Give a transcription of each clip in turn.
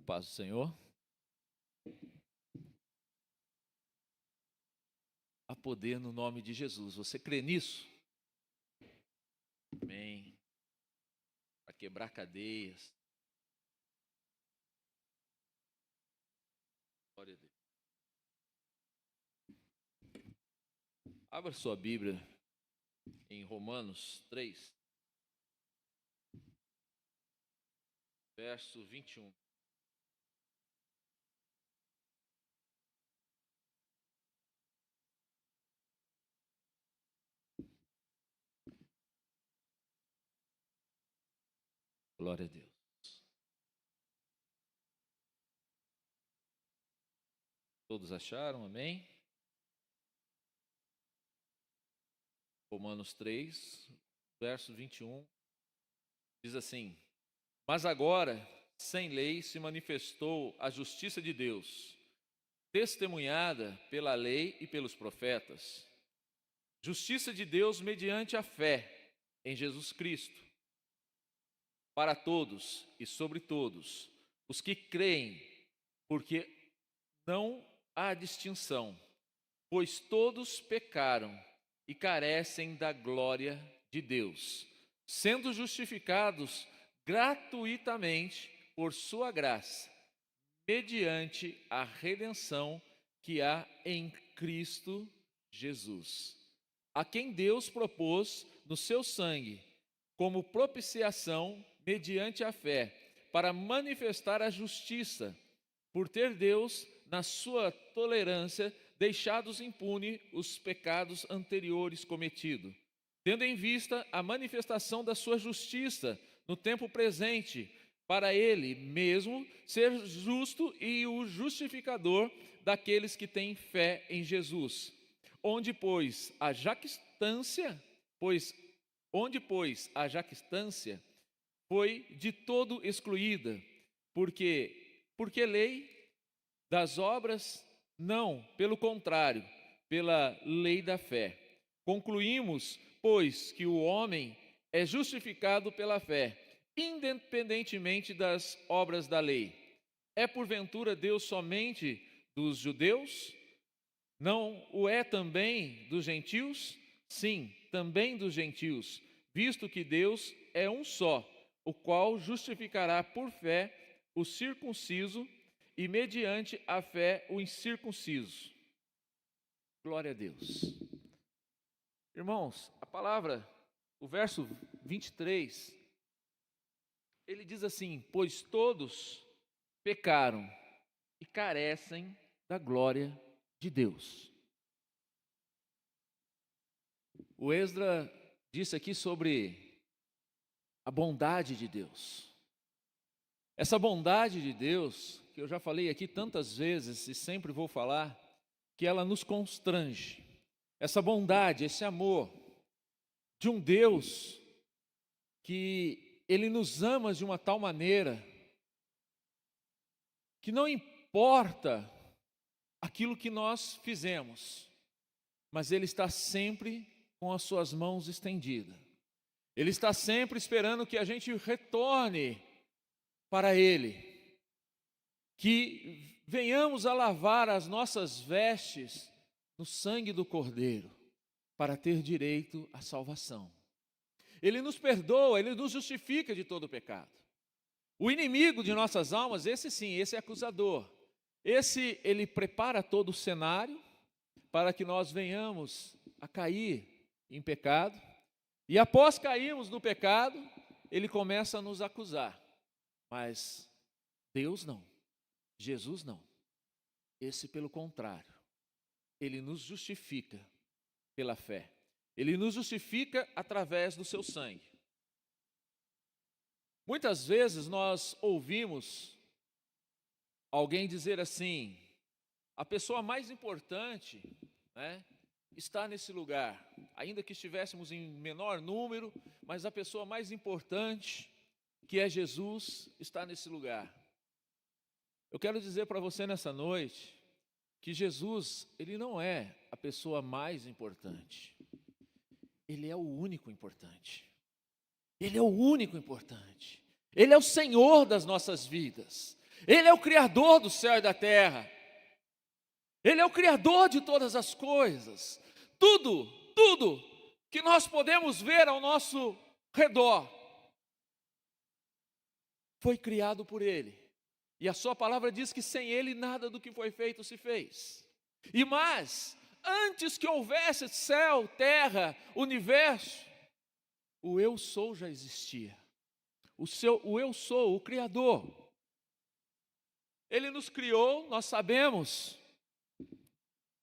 paz do Senhor. Há poder no nome de Jesus. Você crê nisso? Amém. Para quebrar cadeias. Glória a Deus. Abra sua Bíblia em Romanos 3, verso 21. Glória a Deus. Todos acharam? Amém? Romanos 3, verso 21, diz assim: Mas agora, sem lei, se manifestou a justiça de Deus, testemunhada pela lei e pelos profetas. Justiça de Deus mediante a fé em Jesus Cristo, para todos e sobre todos os que creem, porque não há distinção, pois todos pecaram e carecem da glória de Deus, sendo justificados gratuitamente por sua graça, mediante a redenção que há em Cristo Jesus, a quem Deus propôs no seu sangue, como propiciação mediante a fé, para manifestar a justiça, por ter Deus, na sua tolerância, deixados impune os pecados anteriores cometidos, tendo em vista a manifestação da sua justiça no tempo presente, para ele mesmo ser justo e o justificador daqueles que têm fé em Jesus. Onde, pois, a jactância foi de todo excluída, porque lei das obras? Não, pelo contrário, pela lei da fé. Concluímos, pois, que o homem é justificado pela fé, independentemente das obras da lei. É porventura Deus somente dos judeus? Não o é também dos gentios? Sim, também dos gentios, visto que Deus é um só, o qual justificará por fé o circunciso e mediante a fé o incircunciso. Glória a Deus. Irmãos, a palavra, o verso 23, ele diz assim: pois todos pecaram e carecem da glória de Deus. O Esdra disse aqui sobre a bondade de Deus. Essa bondade de Deus, que eu já falei aqui tantas vezes e sempre vou falar, que ela nos constrange. Essa bondade, esse amor de um Deus que Ele nos ama de uma tal maneira que não importa aquilo que nós fizemos, mas Ele está sempre com as suas mãos estendidas. Ele está sempre esperando que a gente retorne para Ele, que venhamos a lavar as nossas vestes no sangue do Cordeiro, para ter direito à salvação. Ele nos perdoa, Ele nos justifica de todo o pecado. O inimigo de nossas almas, esse sim, esse é acusador. Esse, ele prepara todo o cenário para que nós venhamos a cair em pecado. E após cairmos no pecado, ele começa a nos acusar. Mas Deus não, Jesus não. Esse, pelo contrário, ele nos justifica pela fé. Ele nos justifica através do seu sangue. Muitas vezes nós ouvimos alguém dizer assim: a pessoa mais importante, está nesse lugar. Ainda que estivéssemos em menor número, mas a pessoa mais importante, que é Jesus, está nesse lugar. Eu quero dizer para você nessa noite que Jesus, ele não é a pessoa mais importante. Ele é o único importante. Ele é o único importante. Ele é o Senhor das nossas vidas. Ele é o Criador do céu e da terra. Ele é o Criador de todas as coisas. Tudo que nós podemos ver ao nosso redor foi criado por Ele. E a sua palavra diz que sem Ele nada do que foi feito se fez. E mais, antes que houvesse céu, terra, universo, o Eu Sou já existia. O Eu Sou, o Criador. Ele nos criou, nós sabemos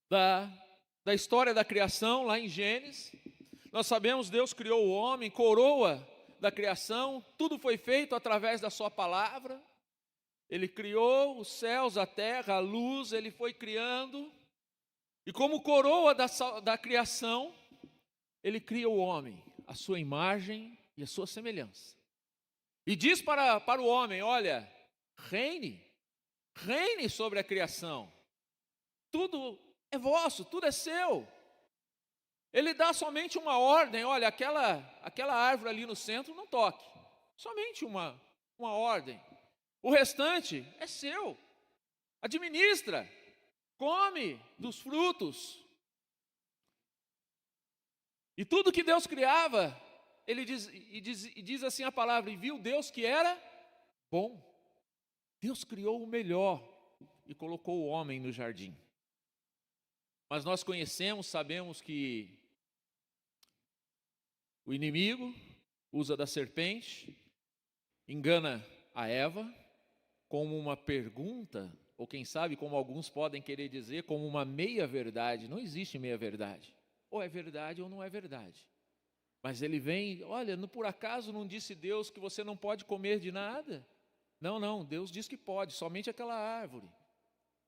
da história da criação lá em Gênesis. Nós sabemos, Deus criou o homem, coroa da criação, tudo foi feito através da sua palavra. Ele criou os céus, a terra, a luz, Ele foi criando. E como coroa da criação, Ele cria o homem, a sua imagem e a sua semelhança. E diz para o homem, olha, reine sobre a criação. Tudo é vosso, tudo é seu. Ele dá somente uma ordem, olha, aquela árvore ali no centro não toque. Somente uma ordem. O restante é seu. Administra, come dos frutos. E tudo que Deus criava, Ele diz assim a palavra, e viu Deus que era bom. Deus criou o melhor e colocou o homem no jardim. Mas nós conhecemos, sabemos que o inimigo usa da serpente, engana a Eva, como uma pergunta, ou quem sabe, como alguns podem querer dizer, como uma meia-verdade. Não existe meia-verdade. Ou é verdade ou não é verdade. Mas ele vem, olha, por acaso não disse Deus que você não pode comer de nada? Não, Deus diz que pode, somente aquela árvore.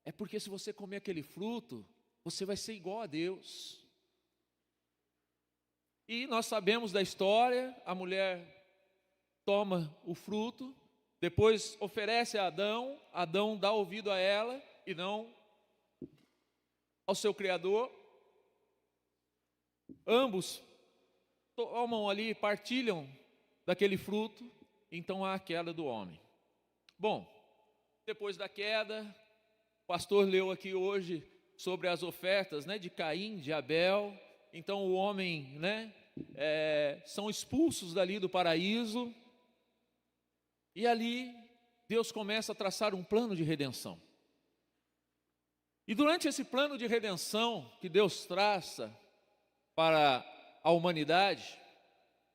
É porque se você comer aquele fruto, você vai ser igual a Deus. E nós sabemos da história, a mulher toma o fruto, depois oferece a Adão, Adão dá ouvido a ela e não ao seu Criador. Ambos tomam ali, partilham daquele fruto, então há a queda do homem. Bom, depois da queda, o pastor leu aqui hoje sobre as ofertas, de Caim, de Abel. Então o homem, são expulsos dali do paraíso. E ali Deus começa a traçar um plano de redenção. E durante esse plano de redenção que Deus traça para a humanidade,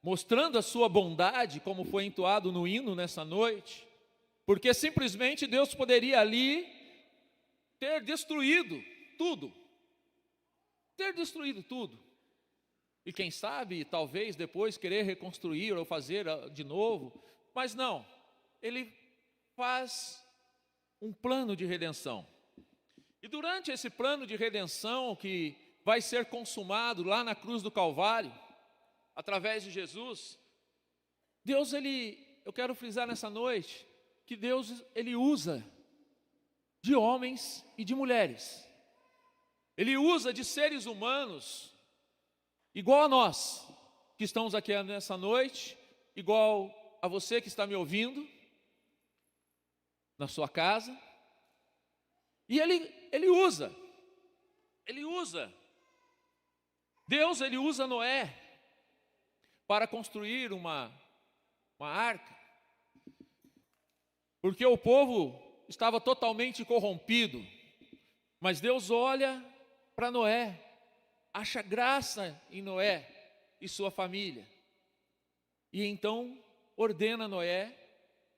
mostrando a sua bondade, como foi entoado no hino nessa noite, porque simplesmente Deus poderia ali ter destruído tudo. E quem sabe, talvez depois querer reconstruir ou fazer de novo, mas não, Ele faz um plano de redenção. E durante esse plano de redenção que vai ser consumado lá na cruz do Calvário, através de Jesus, Deus, eu quero frisar nessa noite, que Deus, Ele usa de homens e de mulheres. Ele usa de seres humanos, igual a nós, que estamos aqui nessa noite, igual a você que está me ouvindo, na sua casa. E Ele usa. Deus, Ele usa Noé para construir uma arca, porque o povo estava totalmente corrompido, mas Deus olha para Noé, acha graça em Noé e sua família, e então ordena Noé,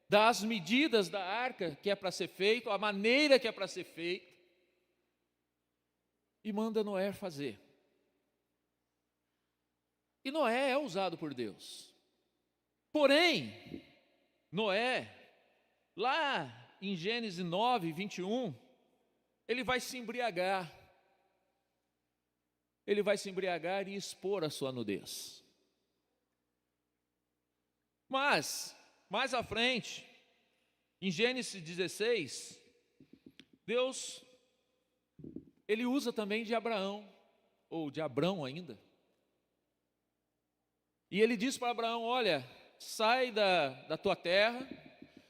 dá as medidas da arca que é para ser feito, a maneira que é para ser feito, e manda Noé fazer. E Noé é usado por Deus. Porém, Noé, lá em Gênesis 9, 21, ele vai se embriagar. Ele vai se embriagar e expor a sua nudez. Mas, mais à frente, em Gênesis 16, Deus, Ele usa também de Abraão, ou de Abrão ainda. E Ele diz para Abraão, olha, sai da tua terra,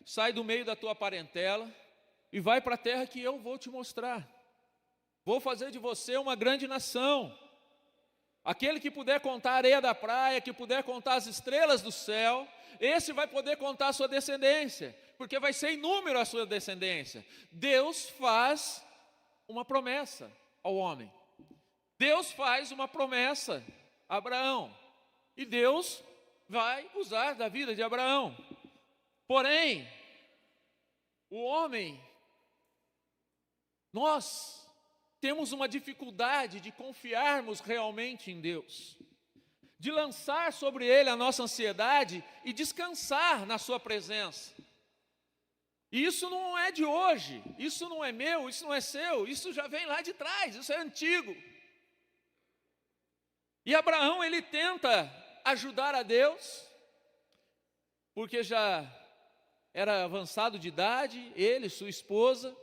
sai do meio da tua parentela, e vai para a terra que eu vou te mostrar. Vou fazer de você uma grande nação. Aquele que puder contar a areia da praia, que puder contar as estrelas do céu, esse vai poder contar a sua descendência, porque vai ser inúmero a sua descendência. Deus faz uma promessa ao homem. Deus faz uma promessa a Abraão. E Deus vai usar da vida de Abraão. Porém, o homem, nós temos uma dificuldade de confiarmos realmente em Deus, de lançar sobre Ele a nossa ansiedade e descansar na sua presença. E isso não é de hoje, isso não é meu, isso não é seu, isso já vem lá de trás, isso é antigo. E Abraão, ele tenta ajudar a Deus, porque já era avançado de idade, ele, sua esposa,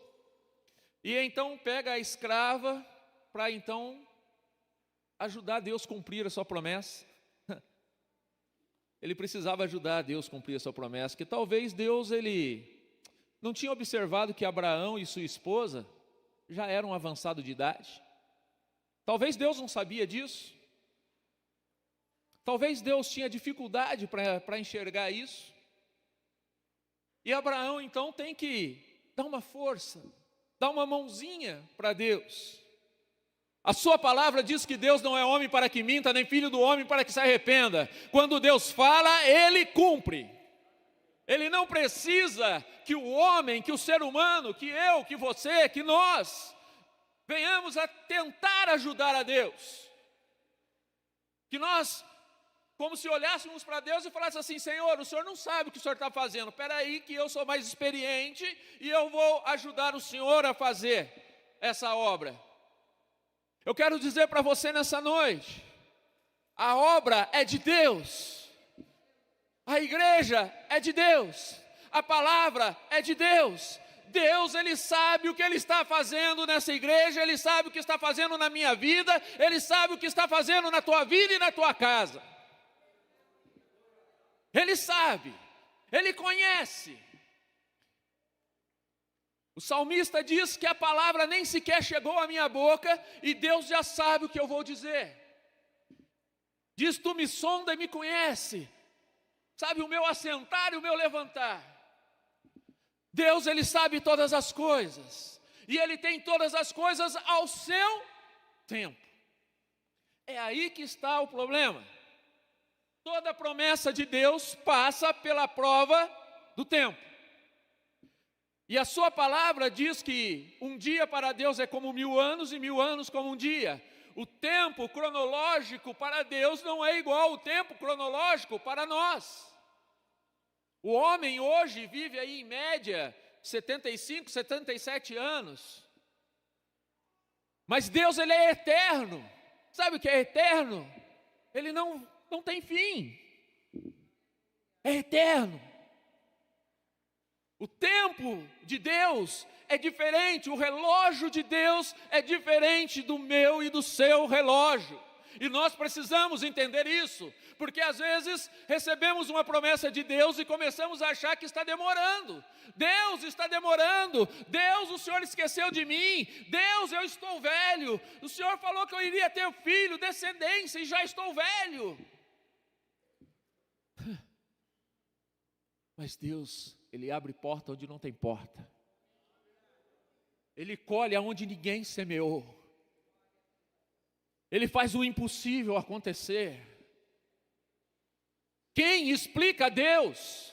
e então pega a escrava para então ajudar Deus a cumprir a sua promessa. Ele precisava ajudar Deus a cumprir a sua promessa, que talvez Deus ele não tinha observado que Abraão e sua esposa já eram avançados de idade. Talvez Deus não sabia disso. Talvez Deus tinha dificuldade para enxergar isso. E Abraão então tem que dar uma força, dar uma mãozinha para Deus. A sua palavra diz que Deus não é homem para que minta, nem filho do homem para que se arrependa. Quando Deus fala, Ele cumpre. Ele não precisa que o homem, que o ser humano, que eu, que você, que nós, venhamos a tentar ajudar a Deus. Que nós, como se olhássemos para Deus e falássemos assim: Senhor, o Senhor não sabe o que o Senhor está fazendo. Espera aí que eu sou mais experiente e eu vou ajudar o Senhor a fazer essa obra. Eu quero dizer para você nessa noite, a obra é de Deus, a igreja é de Deus, a palavra é de Deus. Deus, Ele sabe o que Ele está fazendo nessa igreja, Ele sabe o que está fazendo na minha vida, Ele sabe o que está fazendo na tua vida e na tua casa. Ele sabe, Ele conhece. O salmista diz que a palavra nem sequer chegou à minha boca e Deus já sabe o que eu vou dizer. Diz: tu me sonda e me conhece, sabe o meu assentar e o meu levantar. Deus, Ele sabe todas as coisas e Ele tem todas as coisas ao seu tempo. É aí que está o problema. Toda promessa de Deus passa pela prova do tempo. E a sua palavra diz que um dia para Deus é como 1000 anos e 1000 anos como um dia. O tempo cronológico para Deus não é igual ao tempo cronológico para nós. O homem hoje vive aí em média 75, 77 anos. Mas Deus, Ele é eterno. Sabe o que é eterno? Ele não tem fim. É eterno. O tempo de Deus é diferente, o relógio de Deus é diferente do meu e do seu relógio. E nós precisamos entender isso, porque às vezes recebemos uma promessa de Deus e começamos a achar que está demorando. Deus está demorando, Deus, o Senhor esqueceu de mim, Deus, eu estou velho, o Senhor falou que eu iria ter filho, descendência e já estou velho. Mas Deus, Ele abre porta onde não tem porta. Ele colhe aonde ninguém semeou. Ele faz o impossível acontecer. Quem explica a Deus?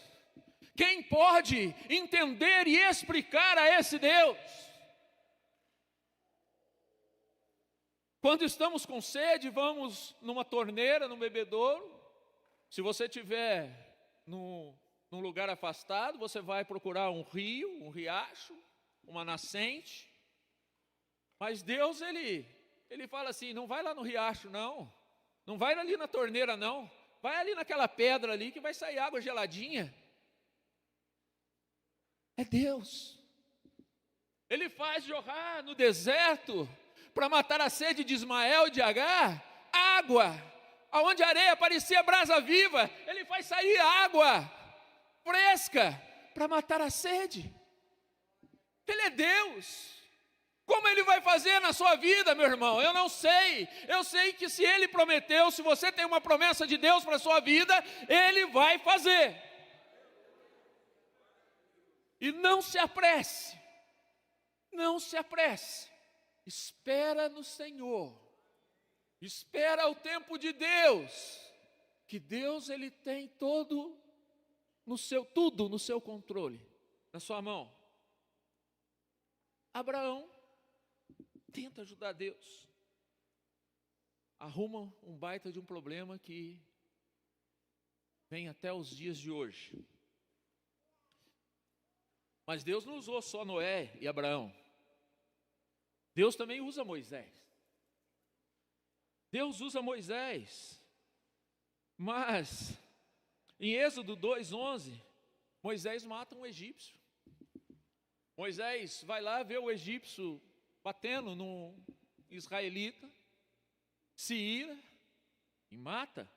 Quem pode entender e explicar a esse Deus? Quando estamos com sede, vamos numa torneira, num bebedouro. Se você tiver num lugar afastado, você vai procurar um rio, um riacho, uma nascente. Mas Deus, Ele fala assim: não vai lá no riacho não, não vai ali na torneira não, vai ali naquela pedra ali que vai sair água geladinha. É Deus. Ele faz jorrar no deserto, para matar a sede de Ismael e de Agar, água, aonde a areia parecia brasa viva, Ele faz sair água fresca para matar a sede. Ele é Deus. Como Ele vai fazer na sua vida, meu irmão? Eu não sei. Eu sei que se Ele prometeu, se você tem uma promessa de Deus para a sua vida, Ele vai fazer. E não se apresse. Não se apresse. Espera no Senhor. Espera o tempo de Deus. Que Deus, Ele tem tudo no seu controle, na sua mão. Abraão tenta ajudar Deus. Arruma um baita de um problema que vem até os dias de hoje. Mas Deus não usou só Noé e Abraão. Deus também usa Moisés. Deus usa Moisés. Mas em Êxodo 2:11, Moisés mata um egípcio. Moisés vai lá ver o egípcio batendo no israelita, se ira e mata.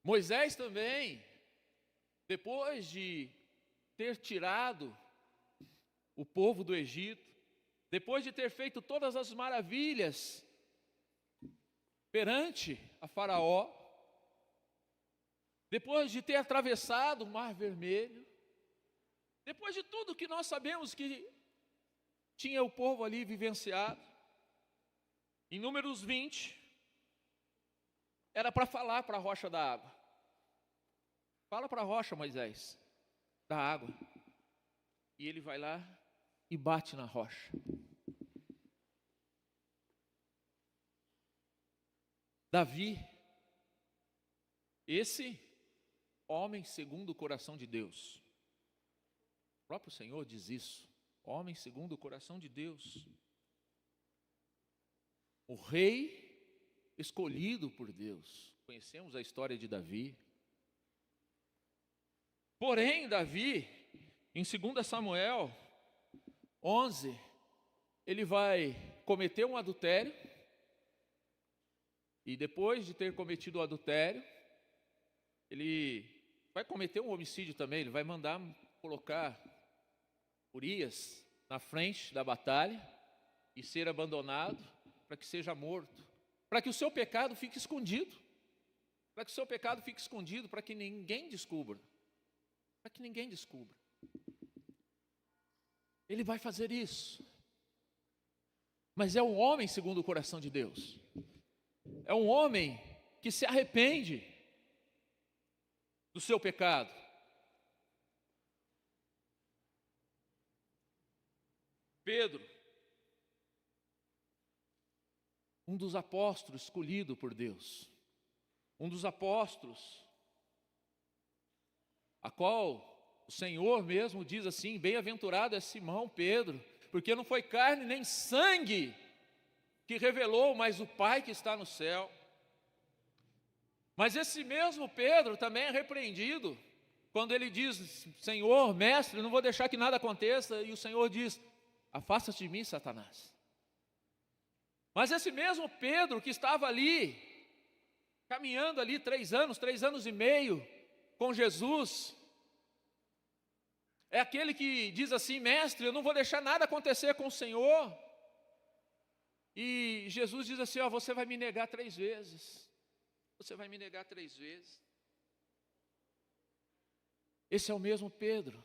Moisés também, depois de ter tirado o povo do Egito, depois de ter feito todas as maravilhas perante a Faraó, depois de ter atravessado o Mar Vermelho, depois de tudo que nós sabemos que tinha o povo ali vivenciado, em Números 20, era para falar para a rocha da água. Fala para a rocha, Moisés, da água. E ele vai lá e bate na rocha. Davi, esse homem segundo o coração de Deus. O próprio Senhor diz isso. Homem segundo o coração de Deus. O rei escolhido por Deus. Conhecemos a história de Davi. Porém, Davi, em 2 Samuel 11, ele vai cometer um adultério. E depois de ter cometido o adultério, ele vai cometer um homicídio também. Ele vai mandar colocar Urias na frente da batalha e ser abandonado para que seja morto, para que o seu pecado fique escondido, para que o seu pecado fique escondido, para que ninguém descubra, Ele vai fazer isso, mas é um homem segundo o coração de Deus, é um homem que se arrepende do seu pecado. Pedro, um dos apóstolos escolhido por Deus, um dos apóstolos, a qual o Senhor mesmo diz assim: bem-aventurado é Simão Pedro, porque não foi carne nem sangue que revelou, mas o Pai que está no céu. Mas esse mesmo Pedro também é repreendido, quando ele diz: Senhor, mestre, não vou deixar que nada aconteça, e o Senhor diz: afasta-te de mim, Satanás. Mas esse mesmo Pedro que estava ali, caminhando ali 3 anos e meio com Jesus, é aquele que diz assim: mestre, eu não vou deixar nada acontecer com o Senhor. E Jesus diz assim: ó, você vai me negar 3 vezes. Você vai me negar 3 vezes. Esse é o mesmo Pedro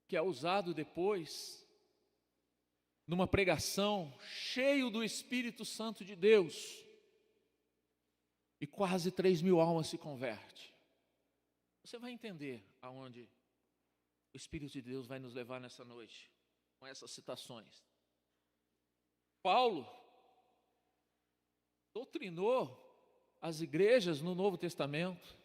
que é usado depois numa pregação cheio do Espírito Santo de Deus, e quase 3.000 almas se convertem. Você vai entender aonde o Espírito de Deus vai nos levar nessa noite, com essas citações. Paulo doutrinou as igrejas no Novo Testamento,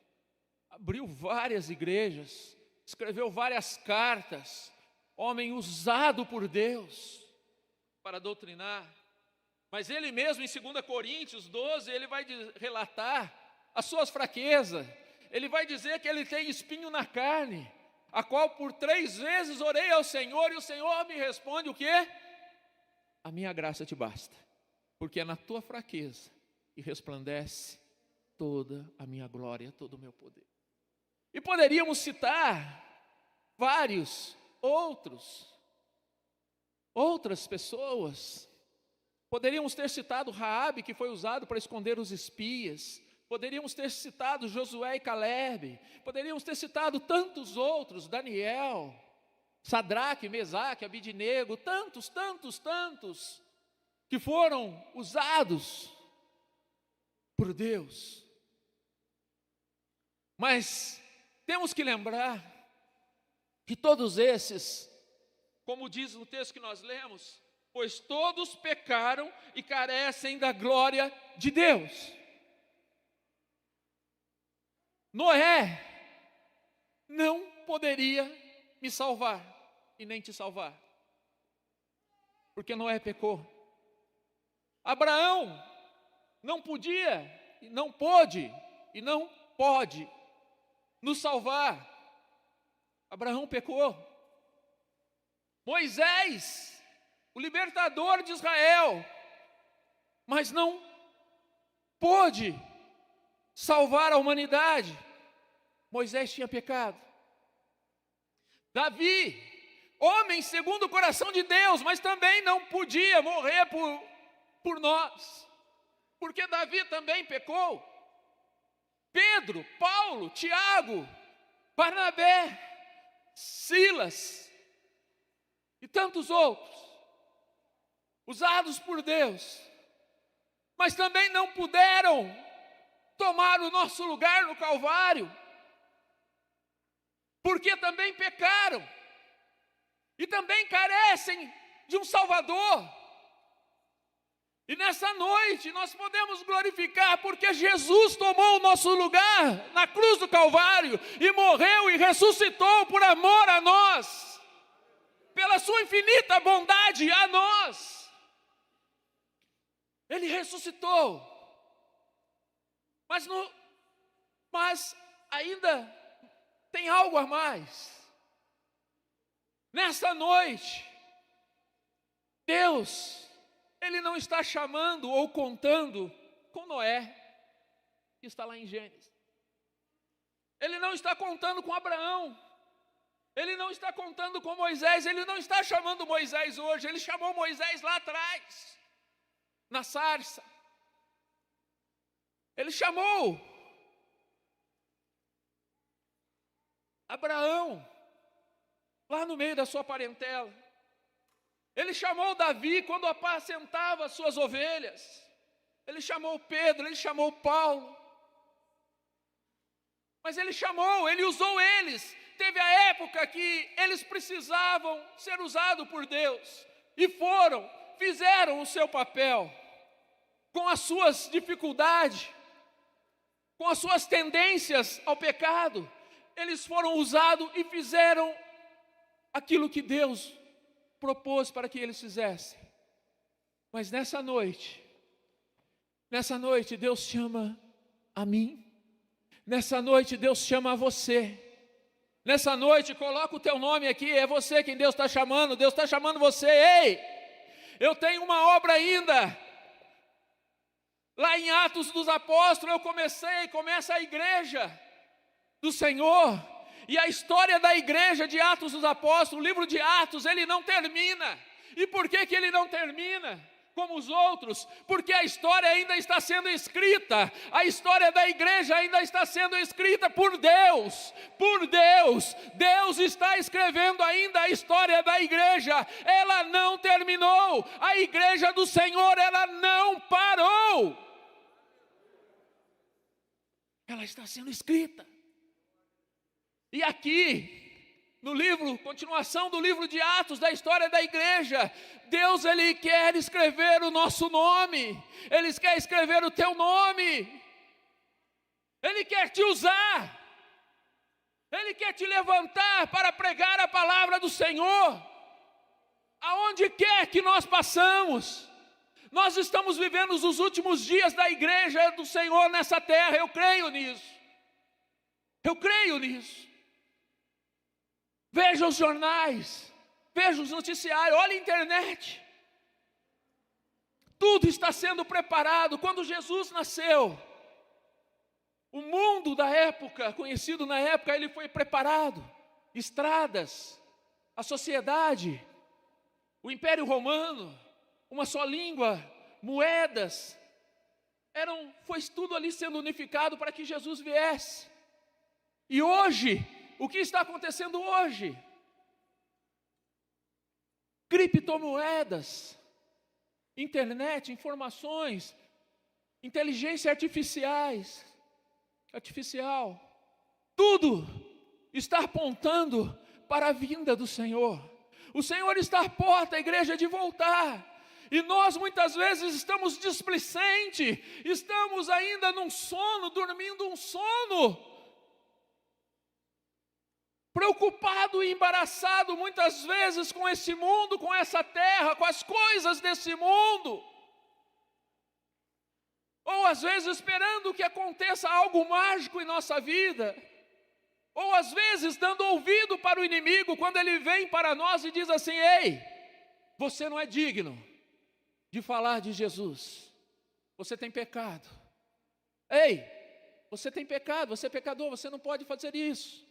abriu várias igrejas, escreveu várias cartas, homem usado por Deus para doutrinar. Mas ele mesmo, em 2 Coríntios 12, ele vai relatar as suas fraquezas. Ele vai dizer que ele tem espinho na carne, a qual por 3 vezes orei ao Senhor, e o Senhor me responde o quê? A minha graça te basta, porque é na tua fraqueza que resplandece toda a minha glória, todo o meu poder. E poderíamos citar vários outras pessoas. Poderíamos ter citado Raabe, que foi usado para esconder os espias. Poderíamos ter citado Josué e Calebe. Poderíamos ter citado tantos outros, Daniel, Sadraque, Mesaque, Abidnego, tantos, que foram usados por Deus. Mas temos que lembrar que todos esses, como diz no texto que nós lemos, pois todos pecaram e carecem da glória de Deus. Noé não poderia me salvar e nem te salvar, porque Noé pecou. Abraão não podia, e não pôde, e não pode nos salvar. Abraão pecou. Moisés, o libertador de Israel, mas não pôde salvar a humanidade. Moisés tinha pecado. Davi, homem segundo o coração de Deus, mas também não podia morrer por nós, porque Davi também pecou. Pedro, Paulo, Tiago, Barnabé, Silas e tantos outros, usados por Deus, mas também não puderam tomar o nosso lugar no Calvário, porque também pecaram e também carecem de um Salvador. E nessa noite nós podemos glorificar, porque Jesus tomou o nosso lugar na cruz do Calvário e morreu e ressuscitou por amor a nós, pela sua infinita bondade a nós. Ele ressuscitou, mas ainda tem algo a mais. Nessa noite, Deus, Ele não está chamando ou contando com Noé, que está lá em Gênesis. Ele não está contando com Abraão. Ele não está contando com Moisés. Ele não está chamando Moisés hoje. Ele chamou Moisés lá atrás, na sarça. Ele chamou Abraão lá no meio da sua parentela. Ele chamou Davi quando apacentava as suas ovelhas. Ele chamou Pedro, ele chamou Paulo. Mas ele usou eles. Teve a época que eles precisavam ser usados por Deus. E fizeram o seu papel. Com as suas dificuldades, com as suas tendências ao pecado. Eles foram usados e fizeram aquilo que Deus propôs para que eles fizessem. Mas nessa noite Deus chama a mim. Nessa noite Deus chama a você. Nessa noite, coloca o teu nome aqui, é você quem Deus está chamando. Deus está chamando você. Ei, eu tenho uma obra ainda. Lá em Atos dos Apóstolos começa a igreja do Senhor. E a história da igreja de Atos dos Apóstolos, o livro de Atos, ele não termina. E por que ele não termina como os outros? Porque a história ainda está sendo escrita. A história da igreja ainda está sendo escrita por Deus. Por Deus. Deus está escrevendo ainda a história da igreja. Ela não terminou. A igreja do Senhor, ela não parou. Ela está sendo escrita. E aqui, continuação do livro de Atos, da história da igreja, Deus, Ele quer escrever o nosso nome, Ele quer escrever o teu nome, Ele quer te usar, Ele quer te levantar para pregar a palavra do Senhor, aonde quer que nós passamos. Nós estamos vivendo os últimos dias da igreja do Senhor nessa terra, eu creio nisso. Veja os jornais, veja os noticiários, olha a internet. Tudo está sendo preparado. Quando Jesus nasceu, o mundo da época, conhecido na época, ele foi preparado. Estradas, a sociedade, o Império Romano, uma só língua, moedas, foi tudo ali sendo unificado para que Jesus viesse. E hoje, o que está acontecendo hoje? Criptomoedas, internet, informações, inteligência artificial, tudo está apontando para a vinda do Senhor. O Senhor está à porta, a igreja de voltar. E nós muitas vezes estamos displicentes, estamos ainda num sono, dormindo um sono, preocupado e embaraçado muitas vezes com esse mundo, com essa terra, com as coisas desse mundo. Ou às vezes esperando que aconteça algo mágico em nossa vida. Ou às vezes dando ouvido para o inimigo quando ele vem para nós e diz assim: ei, você não é digno de falar de Jesus. Você tem pecado. Ei, você tem pecado, você é pecador, você não pode fazer isso.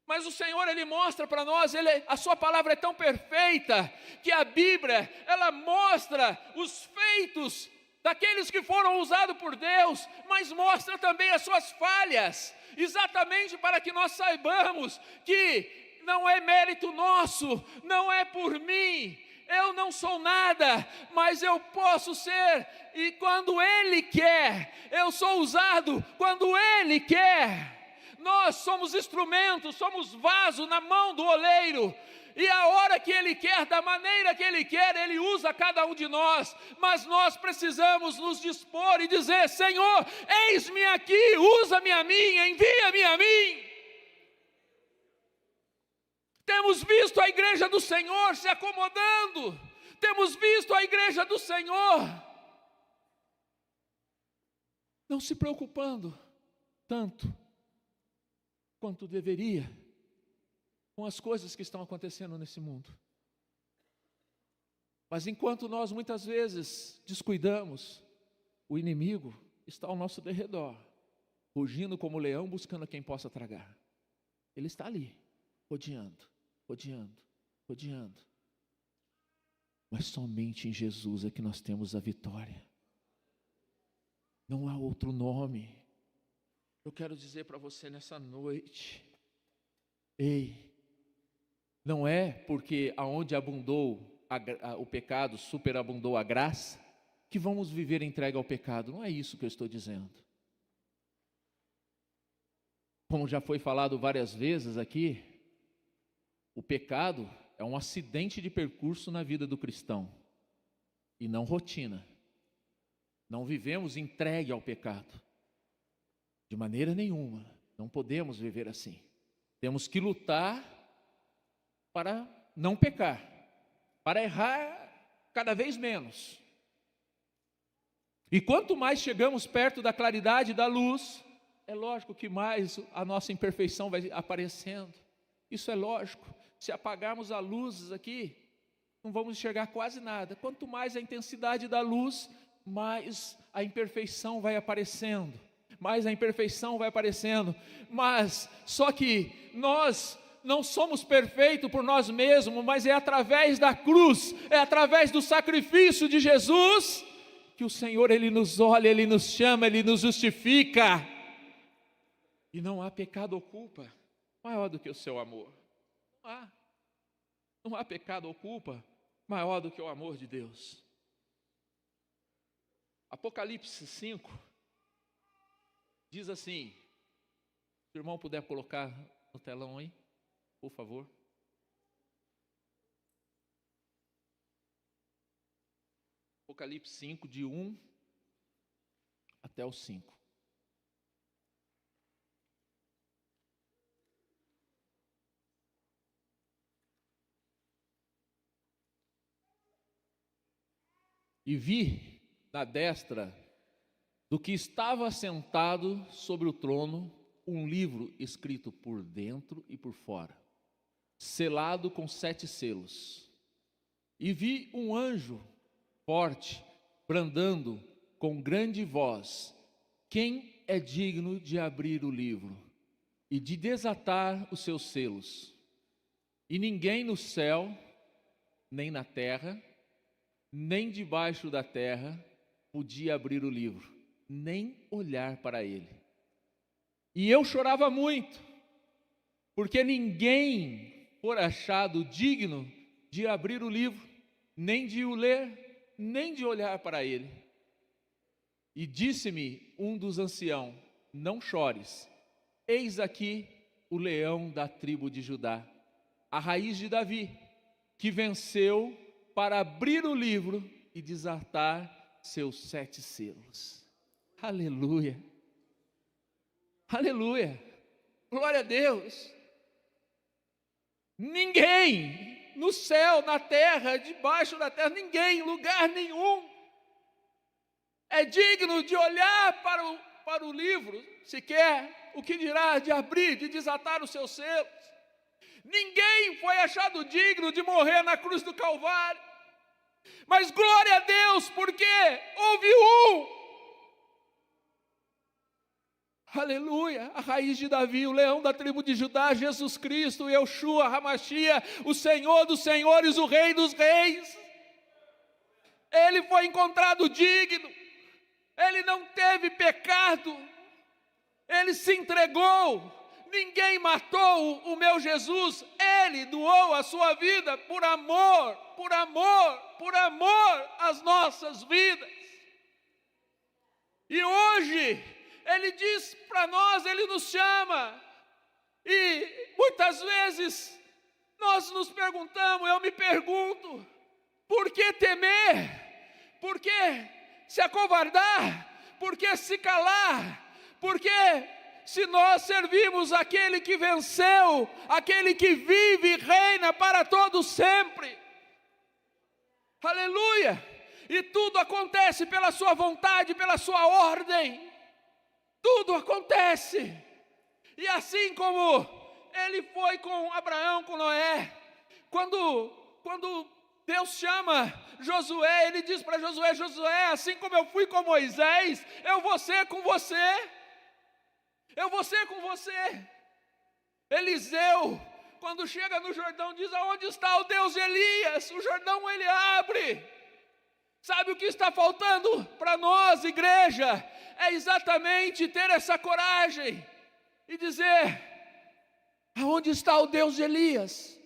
Mas o Senhor, Ele mostra para nós, a sua palavra é tão perfeita, que a Bíblia, ela mostra os feitos daqueles que foram usados por Deus, mas mostra também as suas falhas, exatamente para que nós saibamos que não é mérito nosso, não é por mim, eu não sou nada, mas eu posso ser, e quando Ele quer, eu sou usado quando Ele quer. Nós somos instrumentos, somos vaso na mão do oleiro, e a hora que Ele quer, da maneira que Ele quer, Ele usa cada um de nós, mas nós precisamos nos dispor e dizer: Senhor, eis-me aqui, usa-me a mim, envia-me a mim. Temos visto a igreja do Senhor se acomodando, temos visto a igreja do Senhor não se preocupando tanto quanto deveria com as coisas que estão acontecendo nesse mundo. Mas enquanto nós muitas vezes descuidamos, o inimigo está ao nosso derredor, rugindo como leão, buscando a quem possa tragar. Ele está ali, rodeando. Mas somente em Jesus é que nós temos a vitória. Não há outro nome. Eu quero dizer para você nessa noite: ei, não é porque aonde abundou o pecado, superabundou a graça, que vamos viver entregue ao pecado. Não é isso que eu estou dizendo. Como já foi falado várias vezes aqui, o pecado é um acidente de percurso na vida do cristão, e não rotina. Não vivemos entregue ao pecado. De maneira nenhuma, não podemos viver assim. Temos que lutar para não pecar, para errar cada vez menos. E quanto mais chegamos perto da claridade da luz, é lógico que mais a nossa imperfeição vai aparecendo. Isso é lógico. Se apagarmos a luz aqui, não vamos enxergar quase nada. Quanto mais a intensidade da luz, mais a imperfeição vai aparecendo. Mas só que nós não somos perfeitos por nós mesmos, mas é através da cruz, é através do sacrifício de Jesus, que o Senhor, Ele nos olha, Ele nos chama, Ele nos justifica. E não há pecado ou culpa maior do que o seu amor. Não há pecado ou culpa maior do que o amor de Deus. Apocalipse 5 diz assim, se o irmão puder colocar no telão aí, por favor. Apocalipse 5, de 1 até o 5. E vi na destra do que estava sentado sobre o trono um livro escrito por dentro e por fora, selado com 7 selos. E vi um anjo forte, bradando com grande voz: quem é digno de abrir o livro e de desatar os seus selos? E ninguém no céu, nem na terra, nem debaixo da terra, podia abrir o livro, nem olhar para ele. E eu chorava muito, porque ninguém for achado digno de abrir o livro, nem de o ler, nem de olhar para ele. E disse-me um dos anciãos: não chores, eis aqui o leão da tribo de Judá, a raiz de Davi, que venceu para abrir o livro e desatar seus 7 selos. Aleluia, aleluia, glória a Deus. Ninguém no céu, na terra, debaixo da terra, ninguém, lugar nenhum, é digno de olhar para o livro, sequer, o que dirá de abrir, de desatar os seus selos. Ninguém foi achado digno de morrer na cruz do Calvário, mas glória a Deus, porque houve um, aleluia, a raiz de Davi, o leão da tribo de Judá, Jesus Cristo, Yeshua HaMashiach, o Senhor dos senhores, o Rei dos reis. Ele foi encontrado digno, ele não teve pecado, ele se entregou. Ninguém matou o meu Jesus, ele doou a sua vida por amor, por amor, por amor às nossas vidas. E hoje, ele diz para nós, ele nos chama, e muitas vezes nós nos perguntamos, eu me pergunto, por que temer? Por que se acovardar? Por que se calar? Porque se nós servimos aquele que venceu, aquele que vive e reina para todo sempre, aleluia, e tudo acontece pela sua vontade, pela sua ordem, tudo acontece, e assim como ele foi com Abraão, com Noé, quando Deus chama Josué, ele diz para Josué: Josué, assim como eu fui com Moisés, eu vou ser com você, eu vou ser com você. Eliseu, quando chega no Jordão, diz: aonde está o Deus de Elias? O Jordão ele abre. Sabe o que está faltando para nós, igreja? É exatamente ter essa coragem e dizer: aonde está o Deus de Elias?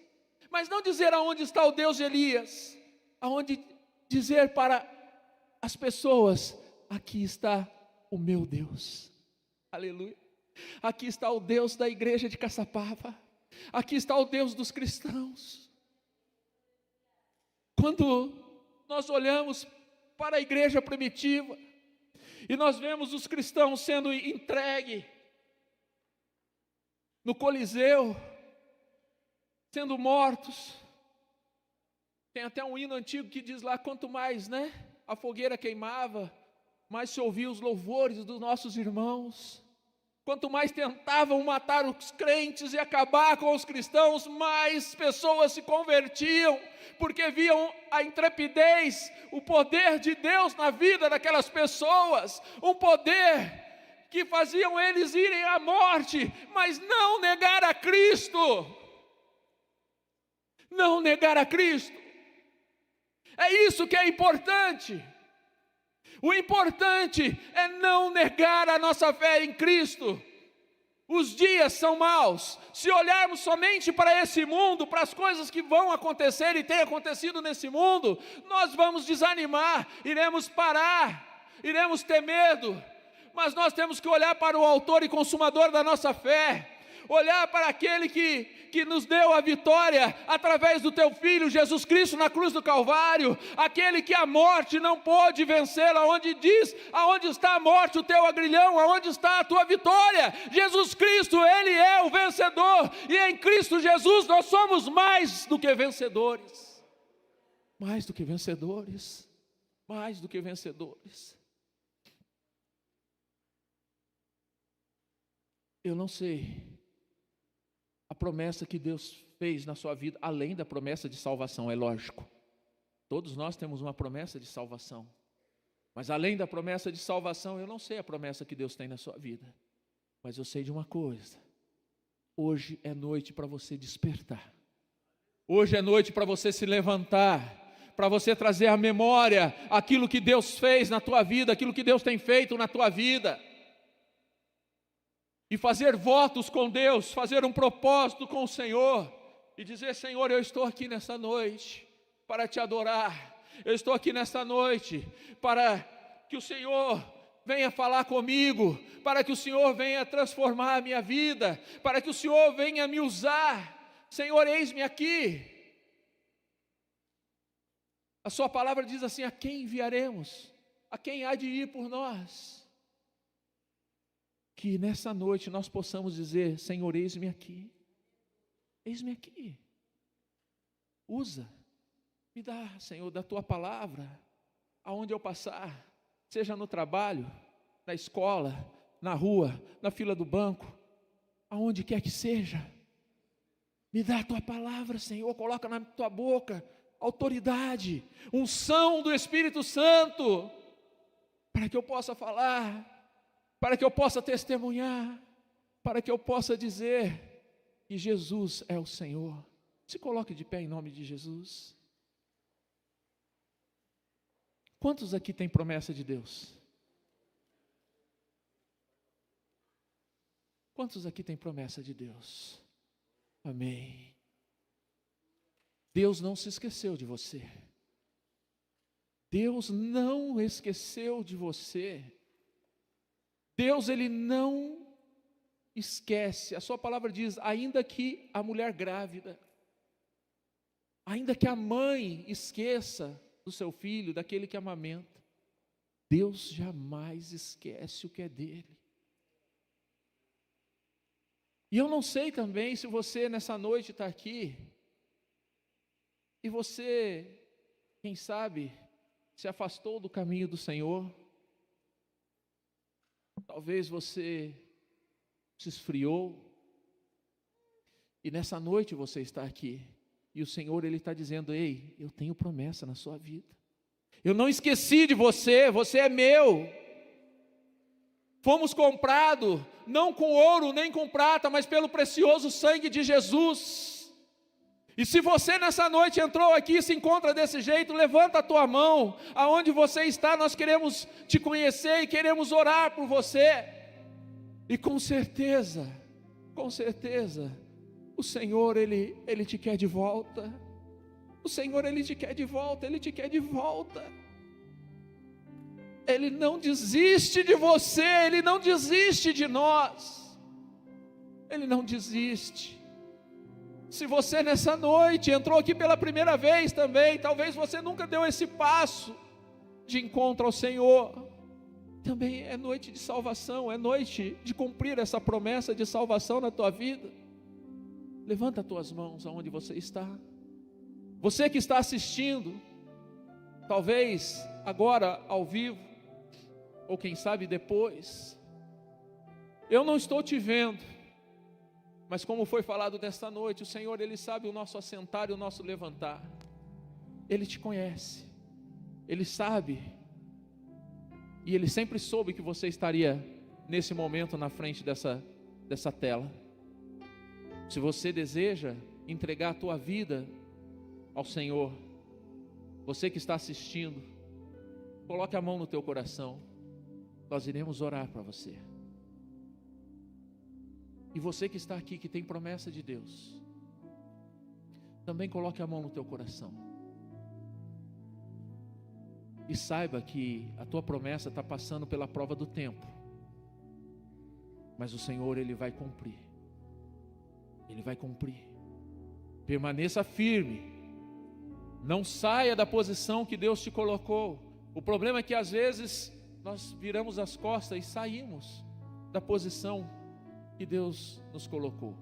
Mas não dizer aonde está o Deus de Elias, aonde dizer para as pessoas: aqui está o meu Deus, aleluia. Aqui está o Deus da igreja de Caçapava, aqui está o Deus dos cristãos. Quando nós olhamos para a igreja primitiva, e nós vemos os cristãos sendo entregues no Coliseu, sendo mortos, tem até um hino antigo que diz lá: quanto mais, a fogueira queimava, mais se ouvia os louvores dos nossos irmãos. Quanto mais tentavam matar os crentes e acabar com os cristãos, mais pessoas se convertiam, porque viam a intrepidez, o poder de Deus na vida daquelas pessoas, um poder que faziam eles irem à morte, mas não negar a Cristo. Não negar a Cristo. É isso que é importante. O importante é não negar a nossa fé em Cristo. Os dias são maus. Se olharmos somente para esse mundo, para as coisas que vão acontecer e têm acontecido nesse mundo, nós vamos desanimar, iremos parar, iremos ter medo. Mas nós temos que olhar para o autor e consumador da nossa fé, olhar para aquele que nos deu a vitória através do teu Filho Jesus Cristo na cruz do Calvário, aquele que a morte não pôde vencer, aonde diz: aonde está a morte, o teu agrilhão, aonde está a tua vitória? Jesus Cristo, Ele é o vencedor, e em Cristo Jesus nós somos mais do que vencedores, mais do que vencedores, mais do que vencedores. Eu não sei a promessa que Deus fez na sua vida, além da promessa de salvação, é lógico. Todos nós temos uma promessa de salvação. Mas além da promessa de salvação, eu não sei a promessa que Deus tem na sua vida. Mas eu sei de uma coisa: hoje é noite para você despertar. Hoje é noite para você se levantar, para você trazer à memória aquilo que Deus fez na tua vida, aquilo que Deus tem feito na tua vida, e fazer votos com Deus, fazer um propósito com o Senhor, e dizer: Senhor, eu estou aqui nessa noite para te adorar, eu estou aqui nessa noite para que o Senhor venha falar comigo, para que o Senhor venha transformar a minha vida, para que o Senhor venha me usar. Senhor, eis-me aqui. A sua palavra diz assim: a quem enviaremos? A quem há de ir por nós? Que nessa noite nós possamos dizer: Senhor, eis-me aqui. Eis-me aqui. Usa. Me dá, Senhor, da tua palavra, aonde eu passar, seja no trabalho, na escola, na rua, na fila do banco, aonde quer que seja. Me dá a tua palavra, Senhor, coloca na tua boca autoridade, unção do Espírito Santo, para que eu possa falar, para que eu possa testemunhar, para que eu possa dizer que Jesus é o Senhor. Se coloque de pé em nome de Jesus. Quantos aqui têm promessa de Deus? Quantos aqui têm promessa de Deus? Amém. Deus não se esqueceu de você. Deus não esqueceu de você. Deus, Ele não esquece. A sua palavra diz: ainda que a mulher grávida, ainda que a mãe esqueça do seu filho, daquele que amamenta, Deus jamais esquece o que é dele. E eu não sei também se você nessa noite está aqui, e você, quem sabe, se afastou do caminho do Senhor. Talvez você se esfriou, e nessa noite você está aqui, e o Senhor, Ele está dizendo: ei, eu tenho promessa na sua vida, eu não esqueci de você, você é meu. Fomos comprados, não com ouro nem com prata, mas pelo precioso sangue de Jesus. E se você nessa noite entrou aqui e se encontra desse jeito, levanta a tua mão, aonde você está, nós queremos te conhecer e queremos orar por você. E com certeza, o Senhor, Ele te quer de volta. O Senhor, Ele te quer de volta, Ele te quer de volta. Ele não desiste de você, Ele não desiste de nós. Ele não desiste. Se você nessa noite entrou aqui pela primeira vez também, talvez você nunca deu esse passo de encontro ao Senhor, também é noite de salvação, é noite de cumprir essa promessa de salvação na tua vida. Levanta as tuas mãos aonde você está. Você que está assistindo, talvez agora ao vivo, ou quem sabe depois, eu não estou te vendo, mas como foi falado nesta noite, o Senhor, Ele sabe o nosso assentar e o nosso levantar. Ele te conhece, Ele sabe, e Ele sempre soube que você estaria nesse momento na frente dessa tela. Se você deseja entregar a tua vida ao Senhor, você que está assistindo, coloque a mão no teu coração, nós iremos orar para você. E você que está aqui, que tem promessa de Deus, também coloque a mão no teu coração. E saiba que a tua promessa está passando pela prova do tempo, mas o Senhor, Ele vai cumprir. Ele vai cumprir. Permaneça firme. Não saia da posição que Deus te colocou. O problema é que às vezes nós viramos as costas e saímos da posição que Deus nos colocou.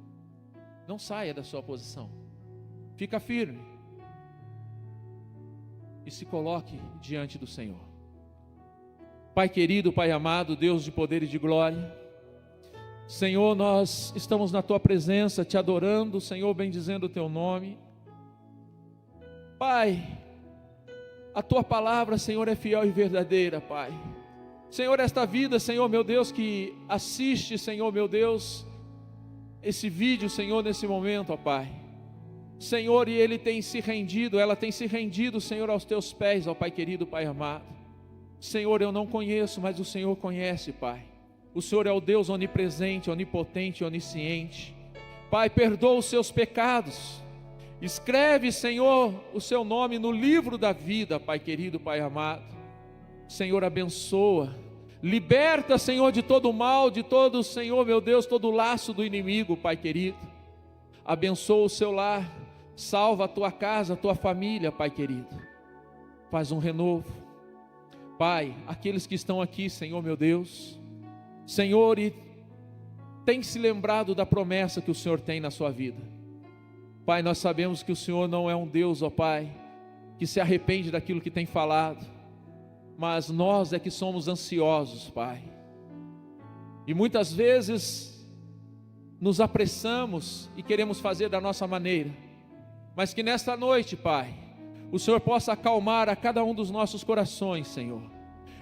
Não saia da sua posição. Fica firme. E se coloque diante do Senhor. Pai querido, Pai amado, Deus de poder e de glória, Senhor, nós estamos na Tua presença, te adorando, Senhor, bendizendo o Teu nome. Pai, a Tua palavra, Senhor, é fiel e verdadeira, Pai. Senhor, esta vida, Senhor, meu Deus, que assiste, Senhor, meu Deus, esse vídeo, Senhor, nesse momento, ó Pai. Senhor, e ele tem se rendido, ela tem se rendido, Senhor, aos teus pés, ó Pai querido, Pai amado. Senhor, eu não conheço, mas o Senhor conhece, Pai. O Senhor é o Deus onipresente, onipotente, onisciente. Pai, perdoa os seus pecados. Escreve, Senhor, o seu nome no livro da vida, Pai querido, Pai amado. Senhor, abençoa. Liberta, Senhor, de todo o mal, de todo, Senhor, meu Deus, todo o laço do inimigo, Pai querido. Abençoa o seu lar. Salva a tua casa, a tua família, Pai querido. Faz um renovo. Pai, aqueles que estão aqui, Senhor meu Deus, Senhor, e tem se lembrado da promessa que o Senhor tem na sua vida. Pai, nós sabemos que o Senhor não é um Deus, ó Pai, que se arrepende daquilo que tem falado, mas nós é que somos ansiosos, Pai. E muitas vezes nos apressamos e queremos fazer da nossa maneira. Mas que nesta noite, Pai, o Senhor possa acalmar a cada um dos nossos corações, Senhor.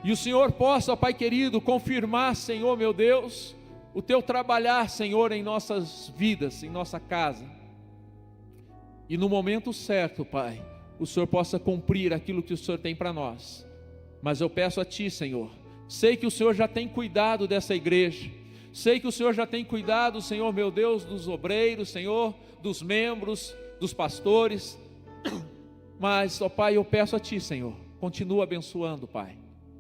E o Senhor possa, Pai querido, confirmar, Senhor meu Deus, o Teu trabalhar, Senhor, em nossas vidas, em nossa casa. E no momento certo, Pai, o Senhor possa cumprir aquilo que o Senhor tem para nós. Mas eu peço a Ti, Senhor, sei que o Senhor já tem cuidado dessa igreja. Sei que o Senhor já tem cuidado, Senhor meu Deus, dos obreiros, Senhor, dos membros, dos pastores, mas, ó Pai, eu peço a Ti, Senhor, continua abençoando, Pai,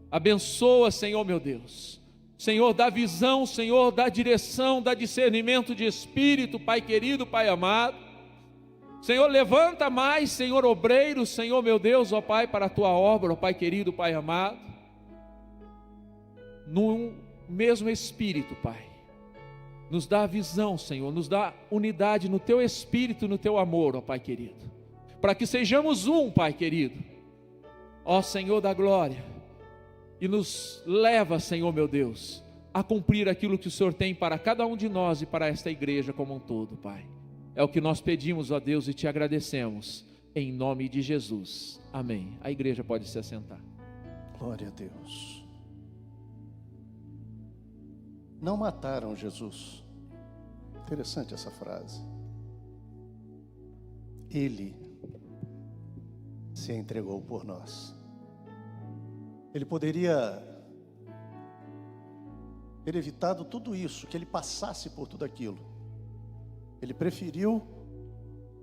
abençoa, Senhor meu Deus, Senhor, dá visão, Senhor, dá direção, dá discernimento de espírito, Pai querido, Pai amado, Senhor, levanta mais, Senhor, obreiros, Senhor meu Deus, ó Pai, para a Tua obra, ó Pai querido, Pai amado, no mesmo espírito, Pai. Nos dá a visão, Senhor, nos dá unidade no Teu Espírito, no Teu amor, ó Pai querido, para que sejamos um, Pai querido, ó Senhor da glória, e nos leva, Senhor meu Deus, a cumprir aquilo que o Senhor tem para cada um de nós e para esta igreja como um todo, Pai. É o que nós pedimos, ó Deus, e Te agradecemos, em nome de Jesus, amém. A igreja pode se assentar. Glória a Deus. Não mataram Jesus. Interessante essa frase. Ele se entregou por nós. Ele poderia ter evitado tudo isso, que ele passasse por tudo aquilo. Ele preferiu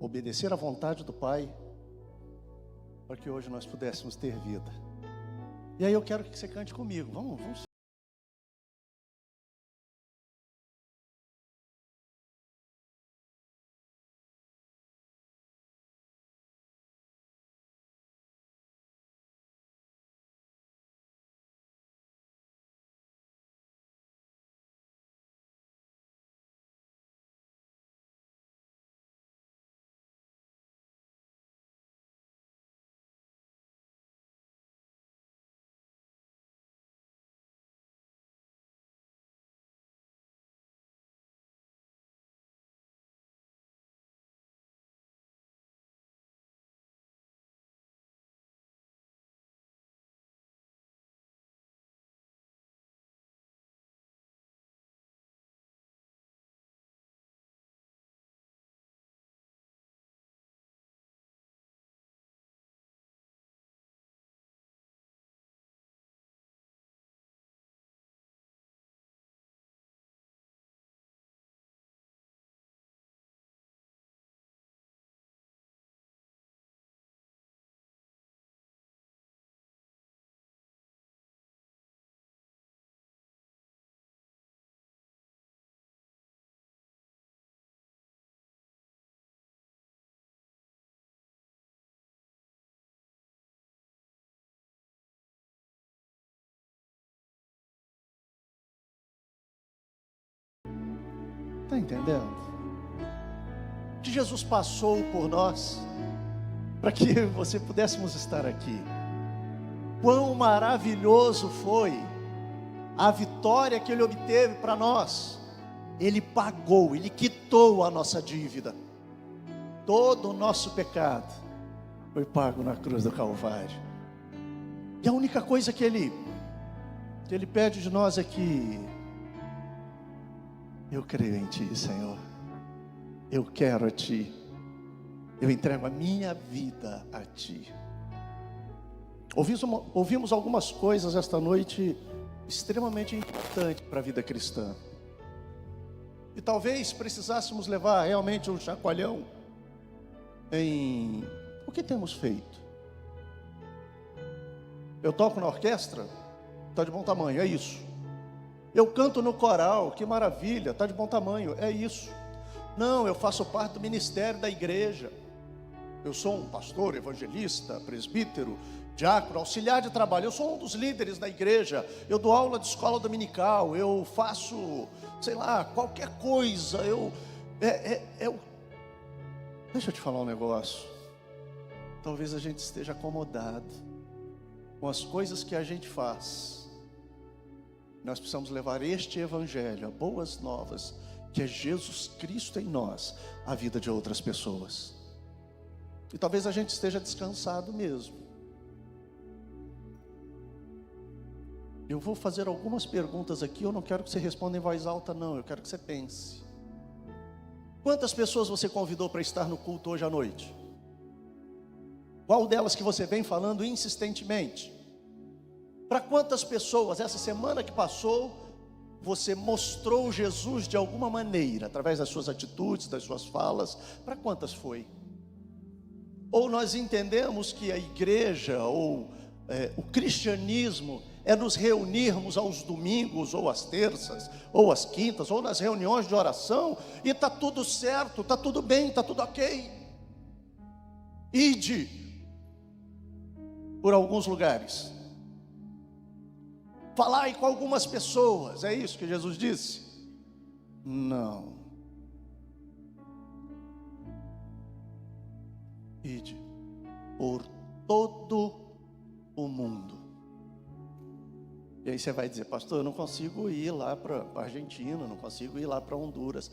obedecer à vontade do Pai, para que hoje nós pudéssemos ter vida. E aí eu quero que você cante comigo. Vamos. Está entendendo? Que Jesus passou por nós, para que você pudéssemos estar aqui. Quão maravilhoso foi a vitória que Ele obteve para nós. Ele pagou, Ele quitou a nossa dívida. Todo o nosso pecado foi pago na cruz do Calvário. E a única coisa que Ele pede de nós é que: eu creio em Ti, Senhor, eu quero a Ti, eu entrego a minha vida a Ti. Ouvimos algumas coisas esta noite extremamente importantes para a vida cristã. E talvez precisássemos levar realmente um chacoalhão em o que temos feito. Eu toco na orquestra, está de bom tamanho, é isso. Eu canto no coral, que maravilha, está de bom tamanho, é isso. Não, eu faço parte do ministério da igreja. Eu sou um pastor, evangelista, presbítero, diácono, auxiliar de trabalho. Eu sou um dos líderes da igreja. Eu dou aula de escola dominical. Eu faço, sei lá, qualquer coisa. Deixa eu te falar um negócio. Talvez a gente esteja acomodado com as coisas que a gente faz. Nós precisamos levar este evangelho, boas novas, que é Jesus Cristo em nós, à vida de outras pessoas. E talvez a gente esteja descansado mesmo. Eu vou fazer algumas perguntas aqui. Eu não quero que você responda em voz alta, não. Eu quero que você pense. Quantas pessoas você convidou para estar no culto hoje à noite? Qual delas que você vem falando insistentemente? Para quantas pessoas essa semana que passou você mostrou Jesus de alguma maneira, através das suas atitudes, das suas falas? Para quantas foi? Ou nós entendemos que a igreja ou o cristianismo é nos reunirmos aos domingos, ou às terças, ou às quintas, ou nas reuniões de oração, e está tudo certo, está tudo bem, está tudo ok. Ide por alguns lugares, falai com algumas pessoas, é isso que Jesus disse? Não. Ide por todo o mundo. E aí você vai dizer: pastor, eu não consigo ir lá para a Argentina, não consigo ir lá para Honduras.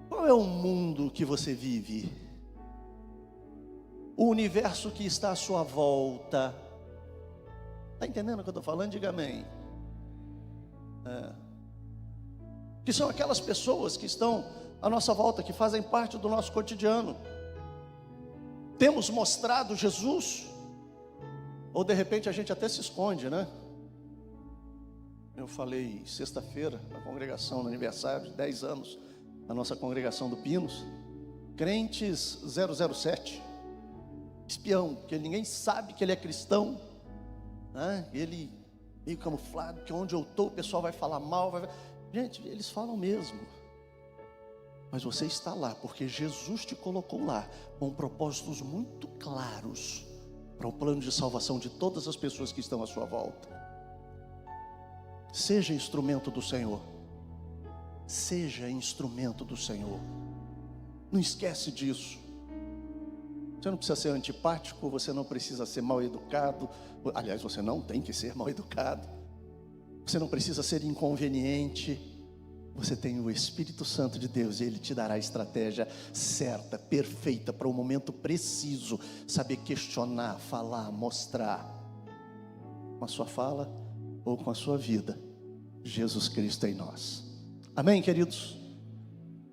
Qual é o mundo que você vive? O universo que está à sua volta. Está entendendo o que eu estou falando? Diga amém. Que são aquelas pessoas que estão à nossa volta, que fazem parte do nosso cotidiano. Temos mostrado Jesus? Ou de repente a gente até se esconde, né? Eu falei sexta-feira na congregação, no aniversário de 10 anos da nossa congregação do Pinos. Crentes 007, espião, que ninguém sabe que ele é cristão, né? Ele meio camuflado, que onde eu estou o pessoal vai falar mal. Gente, eles falam mesmo. Mas você está lá porque Jesus te colocou lá com propósitos muito claros para o plano de salvação de todas as pessoas que estão à sua volta. Seja instrumento do Senhor. Seja instrumento do Senhor. Não esquece disso. Você não precisa ser antipático, você não precisa ser mal educado. Aliás, você não tem que ser mal educado. Você não precisa ser inconveniente. Você tem o Espírito Santo de Deus e Ele te dará a estratégia certa, perfeita, para o momento preciso. Saber questionar, falar, mostrar, com a sua fala ou com a sua vida, Jesus Cristo em nós. Amém, queridos?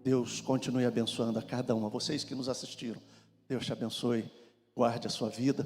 Deus continue abençoando a cada um. A vocês que nos assistiram, Deus te abençoe, guarde a sua vida.